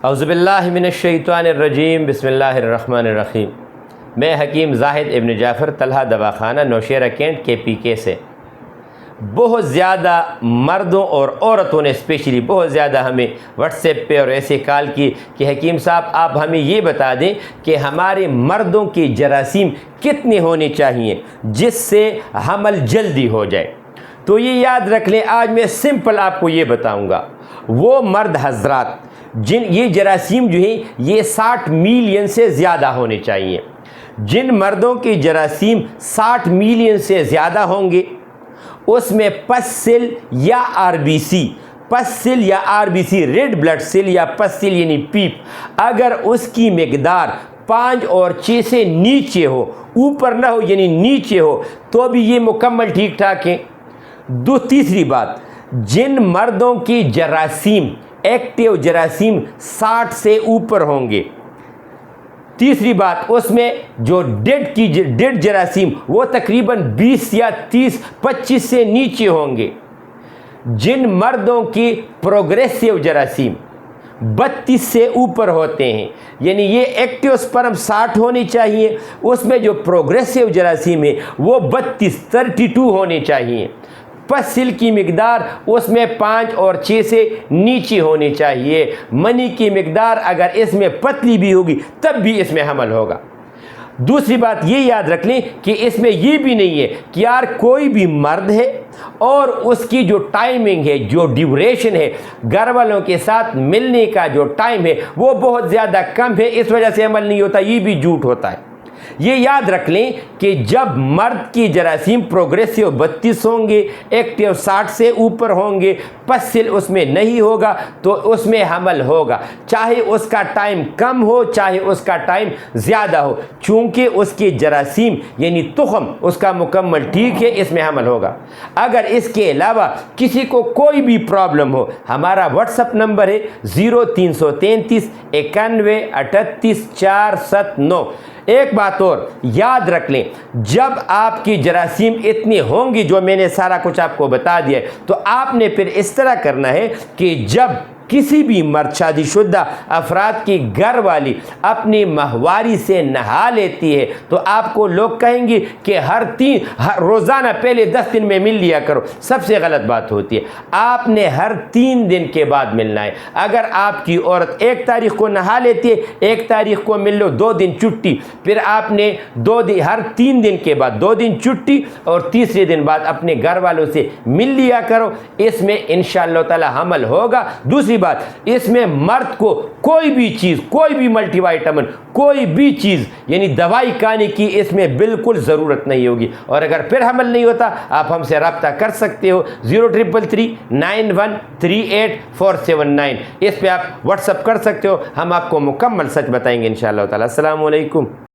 اعوذ باللہ من الشیطان الرجیم، بسم اللہ الرحمن الرحیم۔ میں حکیم زاہد ابن جعفر طلحہ دواخانہ نوشیرہ کینٹ KPK سے۔ بہت زیادہ مردوں اور عورتوں نے اسپیشلی بہت زیادہ ہمیں واٹس ایپ پہ اور ایسے کال کی کہ حکیم صاحب آپ ہمیں یہ بتا دیں کہ ہمارے مردوں کی جراثیم کتنے ہونے چاہیے جس سے حمل جلدی ہو جائے۔ تو یہ یاد رکھ لیں، آج میں سمپل آپ کو یہ بتاؤں گا۔ وہ مرد حضرات جن یہ جراثیم جو ہیں یہ 60 ملین سے زیادہ ہونے چاہیے۔ جن مردوں کی جراثیم 60 ملین سے زیادہ ہوں گے اس میں پس سیل یا RBC ریڈ بلڈ سیل یا پس سیل یعنی پیپ اگر اس کی مقدار 5 اور 6 سے نیچے ہو، اوپر نہ ہو یعنی نیچے ہو، تو بھی یہ مکمل ٹھیک ٹھاک ہے۔ تیسری بات، جن مردوں کی جراثیم ایکٹیو جراثیم 60 سے اوپر ہوں گے، تیسری بات اس میں جو ڈیڈ جراثیم وہ تقریباً 20 یا 25 سے نیچے ہوں گے۔ جن مردوں کی پروگریسیو جراثیم 32 سے اوپر ہوتے ہیں، یعنی یہ ایکٹیو سپرم 60 ہونی چاہیے، اس میں جو پروگریسیو جراثیم ہے وہ 32 ہونے چاہیے۔ پس سیل کی مقدار اس میں 5 اور 6 سے نیچے ہونی چاہیے۔ منی کی مقدار اگر اس میں پتلی بھی ہوگی تب بھی اس میں حمل ہوگا۔ دوسری بات یہ یاد رکھ لیں کہ اس میں یہ بھی نہیں ہے کہ یار کوئی بھی مرد ہے اور اس کی جو ٹائمنگ ہے، جو ڈیوریشن ہے، گھر والوں کے ساتھ ملنے کا جو ٹائم ہے وہ بہت زیادہ کم ہے، اس وجہ سے عمل نہیں ہوتا، یہ بھی جھوٹ ہوتا ہے۔ یہ یاد رکھ لیں کہ جب مرد کی جراثیم پروگریسیو 32 ہوں گے، ایکٹیو 60 سے اوپر ہوں گے، پس سیل اس میں نہیں ہوگا تو اس میں حمل ہوگا، چاہے اس کا ٹائم کم ہو چاہے اس کا ٹائم زیادہ ہو، چونکہ اس کی جراثیم یعنی تخم اس کا مکمل ٹھیک ہے، اس میں حمل ہوگا۔ اگر اس کے علاوہ کسی کو کوئی بھی پرابلم ہو، ہمارا واٹس ایپ نمبر ہے 0333 91 38 479۔ ایک بات اور یاد رکھ لیں، جب آپ کی جراثیم اتنی ہوں گی جو میں نے سارا کچھ آپ کو بتا دیا ہے، تو آپ نے پھر اس طرح کرنا ہے کہ جب کسی بھی مرد شادی شدہ افراد کی گھر والی اپنی ماہواری سے نہا لیتی ہے تو آپ کو لوگ کہیں گے کہ ہر روزانہ پہلے 10 دن میں مل لیا کرو، سب سے غلط بات ہوتی ہے۔ آپ نے ہر 3 دن کے بعد ملنا ہے۔ اگر آپ کی عورت 1 تاریخ کو نہا لیتی ہے، 1 تاریخ کو مل لو، 2 دن چھٹی، پھر آپ نے ہر 3 دن کے بعد 2 دن چھٹی اور تیسرے دن بعد اپنے گھر والوں سے مل لیا کرو، اس میں انشاءاللہ تعالی حمل ہوگا۔ دوسری بات، اس میں مرد کو کوئی بھی چیز، کوئی بھی ملٹی وائٹامن، کوئی بھی چیز یعنی دوائی کھانے کی اس میں بالکل ضرورت نہیں ہوگی۔ اور اگر پھر حمل نہیں ہوتا آپ ہم سے رابطہ کر سکتے ہو 0333 91 38 479، اس پہ آپ واٹس ایپ کر سکتے ہو، ہم آپ کو مکمل سچ بتائیں گے انشاءاللہ تعالی۔ السلام علیکم۔